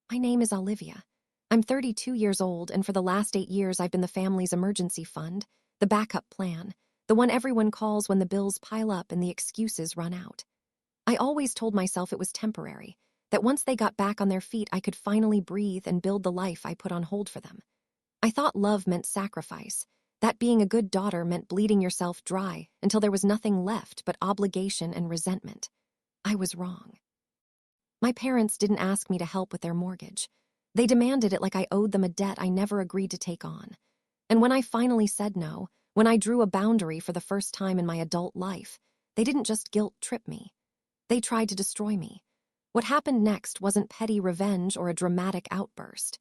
My name is Olivia. I'm 32 years old, and for the last 8 years, I've been the family's emergency fund, the backup plan, the one everyone calls when the bills pile up and the excuses run out. I always told myself it was temporary, that once they got back on their feet, I could finally breathe and build the life I put on hold for them. I thought love meant sacrifice, that being a good daughter meant bleeding yourself dry until there was nothing left but obligation and resentment. I was wrong. My parents didn't ask me to help with their mortgage. They demanded it like I owed them a debt I never agreed to take on. And when I finally said no, when I drew a boundary for the first time in my adult life, they didn't just guilt-trip me. They tried to destroy me. What happened next wasn't petty revenge or a dramatic outburst.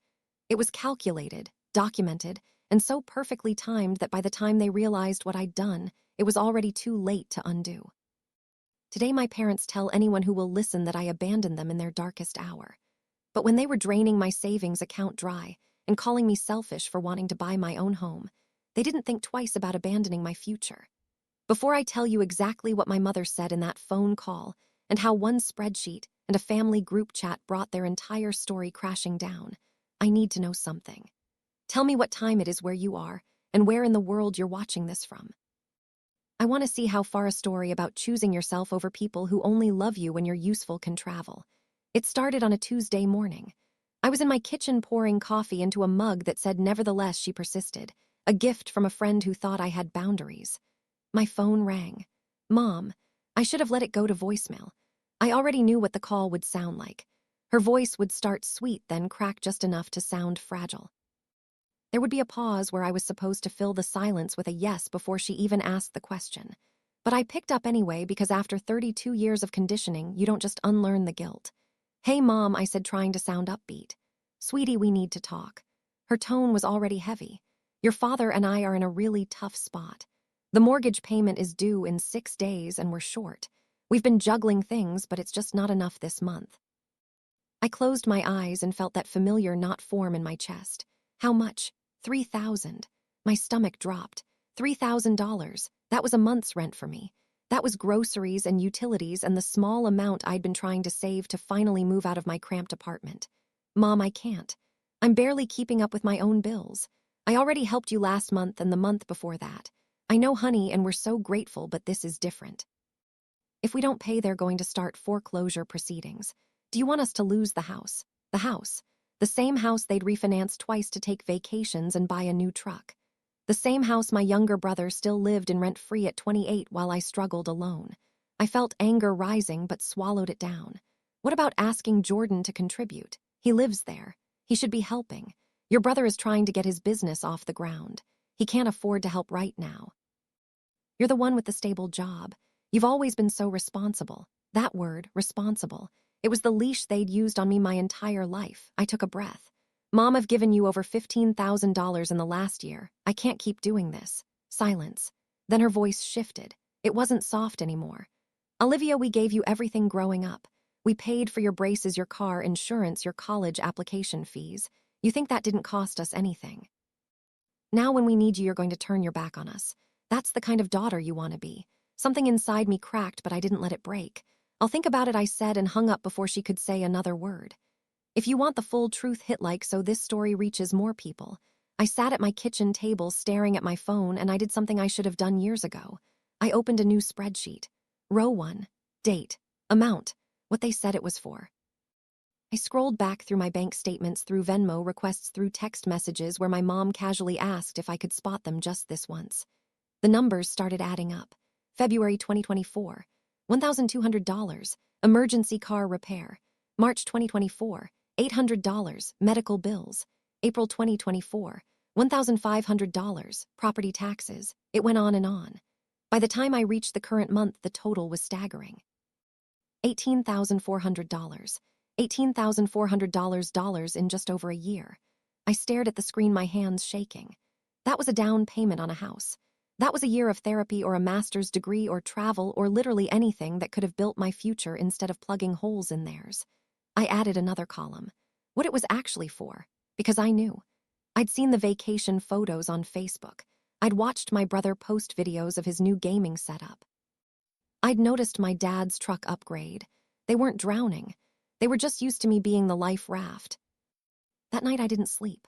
It was calculated, documented, and so perfectly timed that by the time they realized what I'd done, it was already too late to undo. Today, my parents tell anyone who will listen that I abandoned them in their darkest hour. But when they were draining my savings account dry and calling me selfish for wanting to buy my own home, they didn't think twice about abandoning my future. Before I tell you exactly what my mother said in that phone call and how one spreadsheet and a family group chat brought their entire story crashing down, I need to know something. Tell me what time it is where you are and where in the world you're watching this from. I want to see how far a story about choosing yourself over people who only love you when you're useful can travel. It started on a Tuesday morning. I was in my kitchen pouring coffee into a mug that said "Nevertheless," she persisted, a gift from a friend who thought I had boundaries. My phone rang. Mom. I should have let it go to voicemail. I already knew what the call would sound like. Her voice would start sweet, then crack just enough to sound fragile. There would be a pause where I was supposed to fill the silence with a yes before she even asked the question. But I picked up anyway because after 32 years of conditioning, you don't just unlearn the guilt. "Hey, Mom," I said, trying to sound upbeat. "Sweetie, we need to talk." Her tone was already heavy. "Your father and I are in a really tough spot. The mortgage payment is due in 6 days and we're short. We've been juggling things, but it's just not enough this month." I closed my eyes and felt that familiar knot form in my chest. How much? 3,000. My stomach dropped. $3,000. That was a month's rent for me. That was groceries and utilities and the small amount I'd been trying to save to finally move out of my cramped apartment. "Mom, I can't. I'm barely keeping up with my own bills. I already helped you last month and the month before that. I know, honey, and we're so grateful, but this is different. If we don't pay, they're going to start foreclosure proceedings. Do you want us to lose the house? The house. The same house they'd refinanced twice to take vacations and buy a new truck. The same house my younger brother still lived in rent-free at 28 while I struggled alone. I felt anger rising but swallowed it down. What about asking Jordan to contribute? He lives there. He should be helping. Your brother is trying to get his business off the ground. He can't afford to help right now. You're the one with the stable job. You've always been so responsible. That word, responsible. It was the leash they'd used on me my entire life. I took a breath. "Mom, I've given you over $15,000 in the last year. I can't keep doing this." Silence. Then her voice shifted. It wasn't soft anymore. "Olivia, we gave you everything growing up. We paid for your braces, your car, insurance, your college application fees. You think that didn't cost us anything. Now when we need you, you're going to turn your back on us. That's the kind of daughter you want to be." Something inside me cracked, but I didn't let it break. "I'll think about it," I said, and hung up before she could say another word. If you want the full truth, hit like so this story reaches more people. I sat at my kitchen table staring at my phone, and I did something I should have done years ago. I opened a new spreadsheet. Row 1. Date. Amount. What they said it was for. I scrolled back through my bank statements, through Venmo requests, through text messages where my mom casually asked if I could spot them just this once. The numbers started adding up. February 2024, $1,200, emergency car repair. March 2024, $800, medical bills. April 2024, $1,500, property taxes. It went on and on. By the time I reached the current month, the total was staggering. $18,400. $18,400 in just over a year. I stared at the screen, my hands shaking. That was a down payment on a house. That was a year of therapy or a master's degree or travel or literally anything that could have built my future instead of plugging holes in theirs. I added another column. What it was actually for. Because I knew. I'd seen the vacation photos on Facebook. I'd watched my brother post videos of his new gaming setup. I'd noticed my dad's truck upgrade. They weren't drowning. They were just used to me being the life raft. That night I didn't sleep.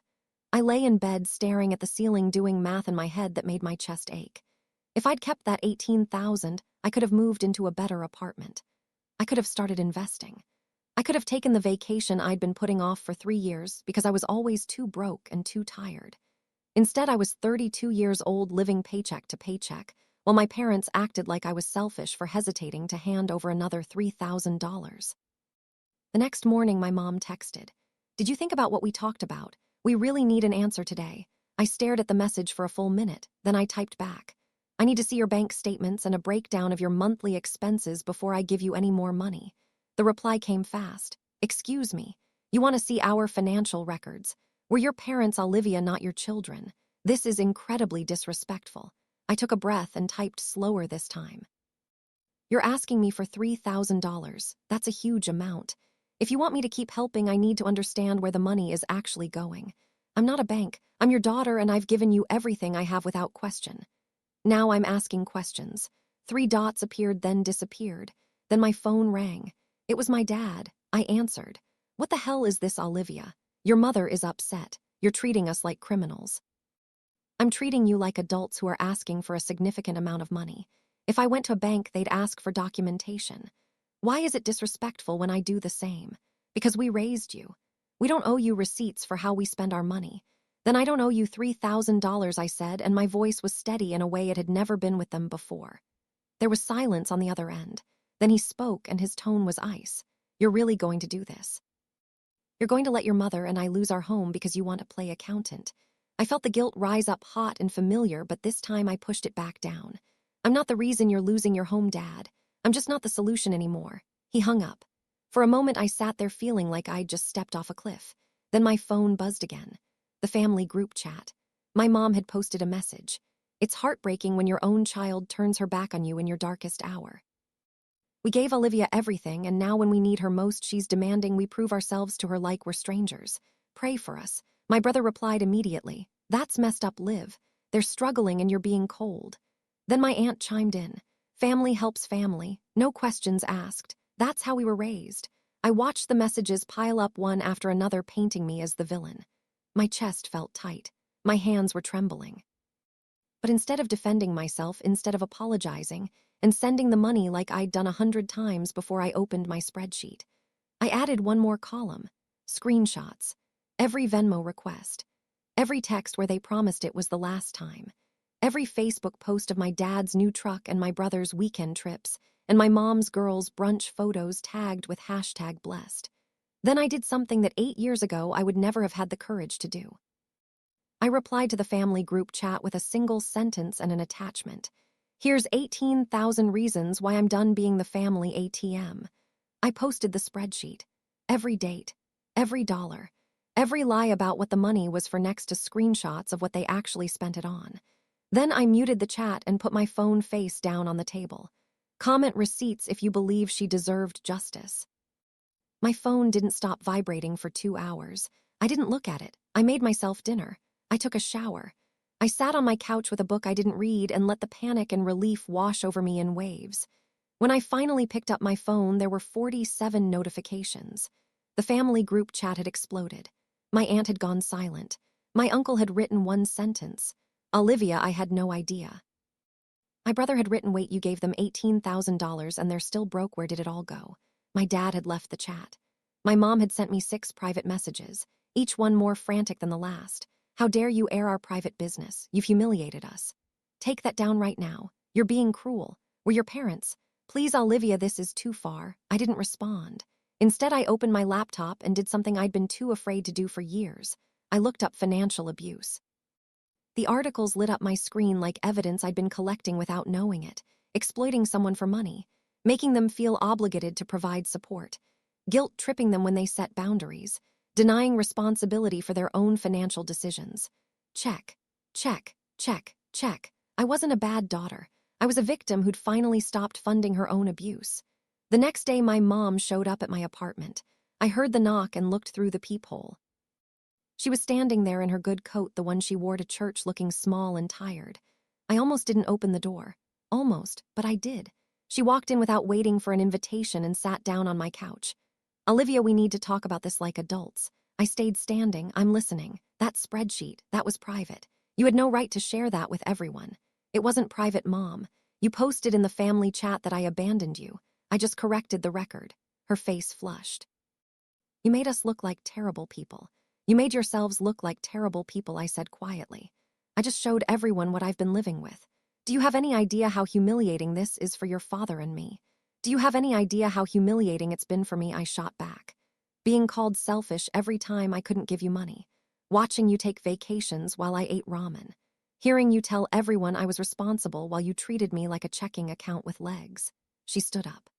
I lay in bed staring at the ceiling doing math in my head that made my chest ache. If I'd kept that 18,000, I could have moved into a better apartment. I could have started investing. I could have taken the vacation I'd been putting off for 3 years because I was always too broke and too tired. Instead, I was 32 years old living paycheck to paycheck, while my parents acted like I was selfish for hesitating to hand over another $3,000. The next morning, my mom texted, "Did you think about what we talked about? We really need an answer today." I stared at the message for a full minute, then I typed back, "I need to see your bank statements and a breakdown of your monthly expenses before I give you any more money." The reply came fast. "Excuse me, you want to see our financial records? We're your parents, Olivia, not your children. This is incredibly disrespectful." I took a breath and typed slower this time. "You're asking me for $3,000. That's a huge amount. If you want me to keep helping, I need to understand where the money is actually going. I'm not a bank. I'm your daughter, and I've given you everything I have without question." Now I'm asking questions. 3 dots appeared, then disappeared. Then my phone rang. It was my dad. I answered. "What the hell is this, Olivia? Your mother is upset. You're treating us like criminals." "I'm treating you like adults who are asking for a significant amount of money. If I went to a bank, they'd ask for documentation. Why is it disrespectful when I do the same? Because we raised you. We don't owe you receipts for how we spend our money." "Then I don't owe you $3,000, I said, and my voice was steady in a way it had never been with them before. There was silence on the other end. Then he spoke, and his tone was ice. "You're really going to do this? You're going to let your mother and I lose our home because you want to play accountant?" I felt the guilt rise up hot and familiar, but this time I pushed it back down. "I'm not the reason you're losing your home, Dad. I'm just not the solution anymore." He hung up. For a moment, I sat there feeling like I'd just stepped off a cliff. Then my phone buzzed again. The family group chat. My mom had posted a message. "It's heartbreaking when your own child turns her back on you in your darkest hour. We gave Olivia everything, and now when we need her most, she's demanding we prove ourselves to her like we're strangers. Pray for us." My brother replied immediately, "That's messed up, Liv. They're struggling and you're being cold." Then my aunt chimed in. "Family helps family. No questions asked. That's how we were raised." I watched the messages pile up one after another, painting me as the villain. My chest felt tight. My hands were trembling. But instead of defending myself, instead of apologizing, and sending the money like I'd done 100 times before I opened my spreadsheet, I added one more column. Screenshots. Every Venmo request. Every text where they promised it was the last time. Every Facebook post of my dad's new truck and my brother's weekend trips, and my mom's girls' brunch photos tagged with #blessed. Then I did something that 8 years ago I would never have had the courage to do. I replied to the family group chat with a single sentence and an attachment. "Here's 18,000 reasons why I'm done being the family ATM." I posted the spreadsheet. Every date, every dollar, every lie about what the money was for, next to screenshots of what they actually spent it on. Then I muted the chat and put my phone face down on the table. "Comment receipts if you believe she deserved justice." My phone didn't stop vibrating for 2 hours. I didn't look at it. I made myself dinner. I took a shower. I sat on my couch with a book I didn't read and let the panic and relief wash over me in waves. When I finally picked up my phone, there were 47 notifications. The family group chat had exploded. My aunt had gone silent. My uncle had written one sentence. "Olivia, I had no idea." My brother had written, "Wait, you gave them $18,000 and they're still broke. Where did it all go?" My dad had left the chat. My mom had sent me 6 private messages, each one more frantic than the last. "How dare you air our private business? You've humiliated us. Take that down right now. You're being cruel. We're your parents. Please, Olivia, this is too far." I didn't respond. Instead, I opened my laptop and did something I'd been too afraid to do for years. I looked up financial abuse. The articles lit up my screen like evidence I'd been collecting without knowing it, exploiting someone for money, making them feel obligated to provide support, guilt-tripping them when they set boundaries, denying responsibility for their own financial decisions. Check, check, check, check. I wasn't a bad daughter. I was a victim who'd finally stopped funding her own abuse. The next day, my mom showed up at my apartment. I heard the knock and looked through the peephole. She was standing there in her good coat, the one she wore to church, looking small and tired. I almost didn't open the door. Almost, but I did. She walked in without waiting for an invitation and sat down on my couch. "Olivia, we need to talk about this like adults." I stayed standing. I'm listening. That spreadsheet, that was private. You had no right to share that with everyone. It wasn't private, Mom. You posted in the family chat that I abandoned you. I just corrected the record. Her face flushed. You made us look like terrible people. You made yourselves look like terrible people, I said quietly. I just showed everyone what I've been living with. Do you have any idea how humiliating this is for your father and me? Do you have any idea how humiliating it's been for me? I shot back. Being called selfish every time I couldn't give you money. Watching you take vacations while I ate ramen. Hearing you tell everyone I was responsible while you treated me like a checking account with legs. She stood up.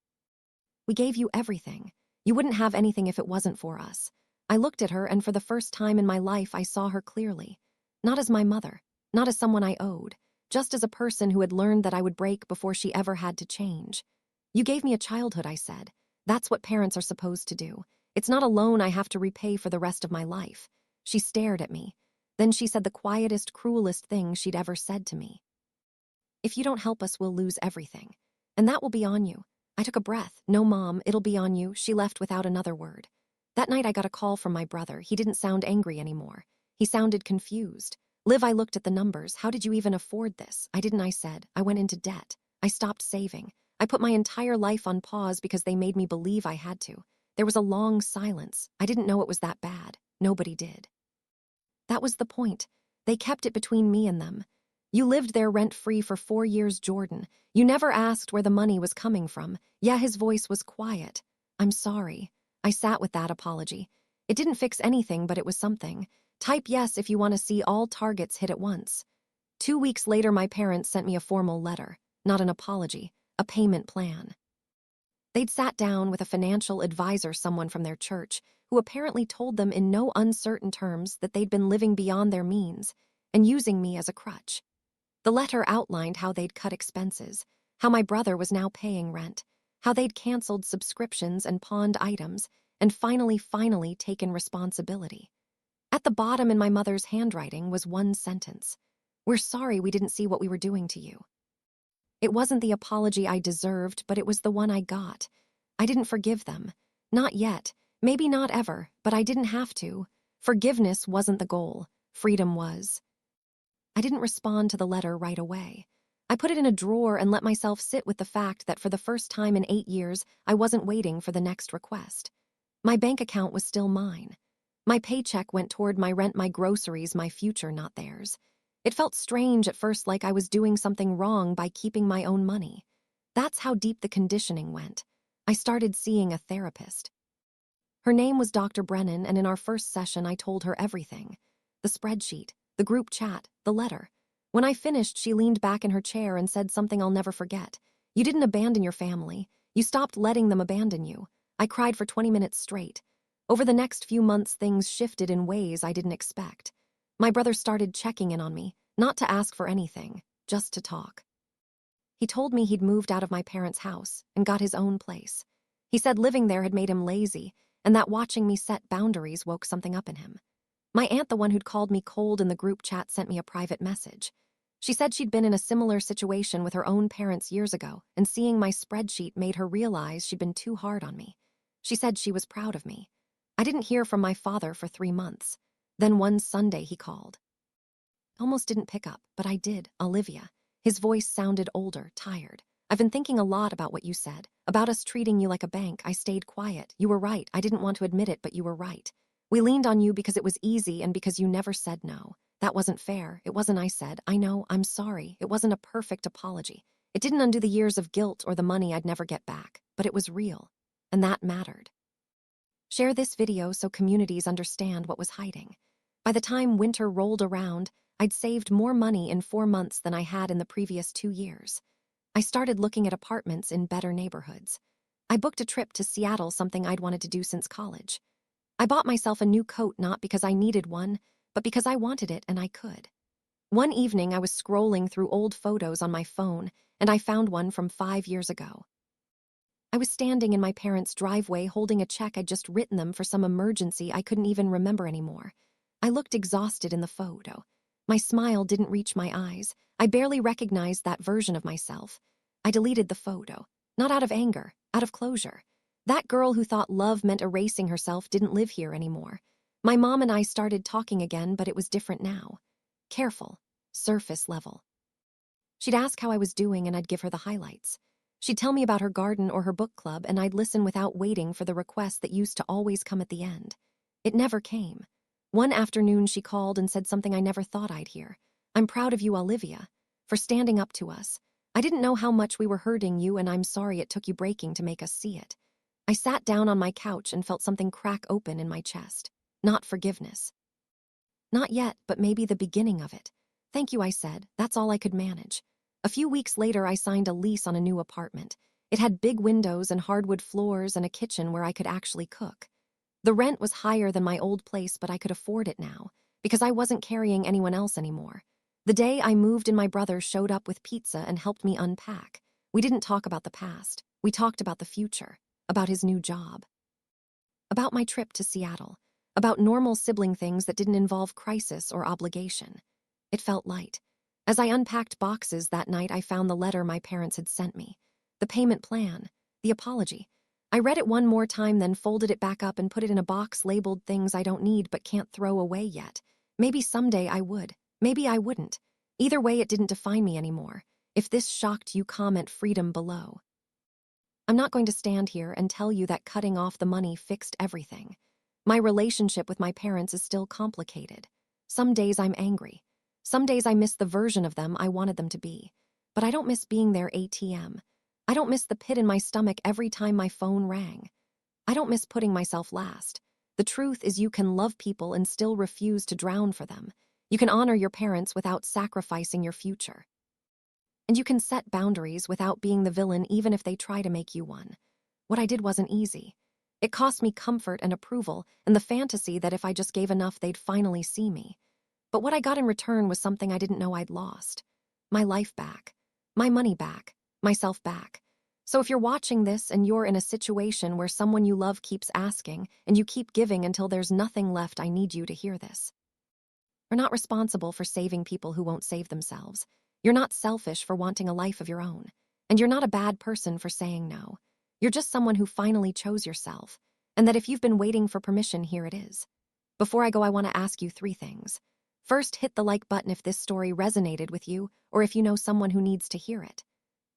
We gave you everything. You wouldn't have anything if it wasn't for us. I looked at her, and for the first time in my life I saw her clearly. Not as my mother, not as someone I owed, just as a person who had learned that I would break before she ever had to change. You gave me a childhood, I said. That's what parents are supposed to do. It's not a loan I have to repay for the rest of my life. She stared at me. Then she said the quietest, cruelest thing she'd ever said to me. If you don't help us, we'll lose everything. And that will be on you. I took a breath. No, Mom, it'll be on you. She left without another word. That night I got a call from my brother. He didn't sound angry anymore. He sounded confused. Liv, I looked at the numbers. How did you even afford this? I didn't, I said. I went into debt. I stopped saving. I put my entire life on pause because they made me believe I had to. There was a long silence. I didn't know it was that bad. Nobody did. That was the point. They kept it between me and them. You lived there rent-free for 4 years, Jordan. You never asked where the money was coming from. Yeah, his voice was quiet. I'm sorry. I sat with that apology. It didn't fix anything, but it was something. Type yes if you want to see all targets hit at once. 2 weeks later, my parents sent me a formal letter. Not an apology, a payment plan. They'd sat down with a financial advisor, someone from their church, who apparently told them in no uncertain terms that they'd been living beyond their means and using me as a crutch. The letter outlined how they'd cut expenses, how my brother was now paying rent, how they'd canceled subscriptions and pawned items, and finally taken responsibility. At the bottom in my mother's handwriting was one sentence. We're sorry we didn't see what we were doing to you. It wasn't the apology I deserved, but it was the one I got. I didn't forgive them. Not yet. Maybe not ever, but I didn't have to. Forgiveness wasn't the goal. Freedom was. I didn't respond to the letter right away. I put it in a drawer and let myself sit with the fact that for the first time in 8 years, I wasn't waiting for the next request. My bank account was still mine. My paycheck went toward my rent, my groceries, my future, not theirs. It felt strange at first, like I was doing something wrong by keeping my own money. That's how deep the conditioning went. I started seeing a therapist. Her name was Dr. Brennan, and in our first session, I told her everything. The spreadsheet, the group chat, the letter. When I finished, she leaned back in her chair and said something I'll never forget. You didn't abandon your family. You stopped letting them abandon you. I cried for 20 minutes straight. Over the next few months, things shifted in ways I didn't expect. My brother started checking in on me, not to ask for anything, just to talk. He told me he'd moved out of my parents' house and got his own place. He said living there had made him lazy, and that watching me set boundaries woke something up in him. My aunt, the one who'd called me cold in the group chat, sent me a private message. She said she'd been in a similar situation with her own parents years ago, and seeing my spreadsheet made her realize she'd been too hard on me. She said she was proud of me. I didn't hear from my father for 3 months. Then one Sunday he called. Almost didn't pick up, but I did. Olivia. His voice sounded older, tired. I've been thinking a lot about what you said, about us treating you like a bank. I stayed quiet. You were right. I didn't want to admit it, but you were right. We leaned on you because it was easy and because you never said no. That wasn't fair. It wasn't. I said, I know, I'm sorry. It wasn't a perfect apology. It didn't undo the years of guilt or the money I'd never get back, but it was real. And that mattered. Share this video so communities understand what was hiding. By the time winter rolled around, I'd saved more money in 4 months than I had in the previous 2 years. I started looking at apartments in better neighborhoods. I booked a trip to Seattle, something I'd wanted to do since college. I bought myself a new coat not because I needed one, but because I wanted it and I could. One evening, I was scrolling through old photos on my phone, and I found one from 5 years ago. I was standing in my parents' driveway holding a check I'd just written them for some emergency I couldn't even remember anymore. I looked exhausted in the photo. My smile didn't reach my eyes. I barely recognized that version of myself. I deleted the photo, not out of anger, out of closure. That girl who thought love meant erasing herself didn't live here anymore. My mom and I started talking again, but it was different now. Careful, surface level. She'd ask how I was doing and I'd give her the highlights. She'd tell me about her garden or her book club and I'd listen without waiting for the request that used to always come at the end. It never came. One afternoon she called and said something I never thought I'd hear. "I'm proud of you, Olivia, for standing up to us. I didn't know how much we were hurting you and I'm sorry it took you breaking to make us see it." I sat down on my couch and felt something crack open in my chest. Not forgiveness. Not yet, but maybe the beginning of it. "Thank you," I said. That's all I could manage. A few weeks later, I signed a lease on a new apartment. It had big windows and hardwood floors and a kitchen where I could actually cook. The rent was higher than my old place, but I could afford it now, because I wasn't carrying anyone else anymore. The day I moved in, my brother showed up with pizza and helped me unpack. We didn't talk about the past. We talked about the future, about his new job, about my trip to Seattle, about normal sibling things that didn't involve crisis or obligation. It felt light. As I unpacked boxes that night, I found the letter my parents had sent me, the payment plan, the apology. I read it one more time, then folded it back up and put it in a box labeled "Things I don't need but can't throw away yet." Maybe someday I would. Maybe I wouldn't. Either way, it didn't define me anymore. If this shocked you, comment freedom below. I'm not going to stand here and tell you that cutting off the money fixed everything. My relationship with my parents is still complicated. Some days I'm angry. Some days I miss the version of them I wanted them to be. But I don't miss being their ATM. I don't miss the pit in my stomach every time my phone rang. I don't miss putting myself last. The truth is, you can love people and still refuse to drown for them. You can honor your parents without sacrificing your future. And you can set boundaries without being the villain, even if they try to make you one. What I did wasn't easy. It cost me comfort and approval and the fantasy that if I just gave enough, they'd finally see me. But what I got in return was something I didn't know I'd lost. My life back. My money back. Myself back. So if you're watching this and you're in a situation where someone you love keeps asking and you keep giving until there's nothing left, I need you to hear this. You're not responsible for saving people who won't save themselves. You're not selfish for wanting a life of your own. And you're not a bad person for saying no. You're just someone who finally chose yourself. And that if you've been waiting for permission, here it is. Before I go, I want to ask you 3 things. First, hit the like button if this story resonated with you or if you know someone who needs to hear it.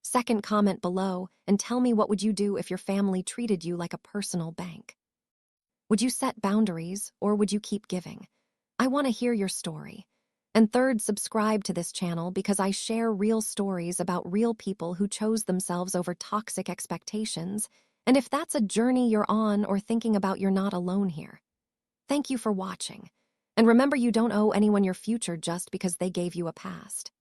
Second, comment below and tell me, what would you do if your family treated you like a personal bank? Would you set boundaries or would you keep giving? I want to hear your story. And third, subscribe to this channel because I share real stories about real people who chose themselves over toxic expectations. And if that's a journey you're on or thinking about, you're not alone here. Thank you for watching. And remember, you don't owe anyone your future just because they gave you a past.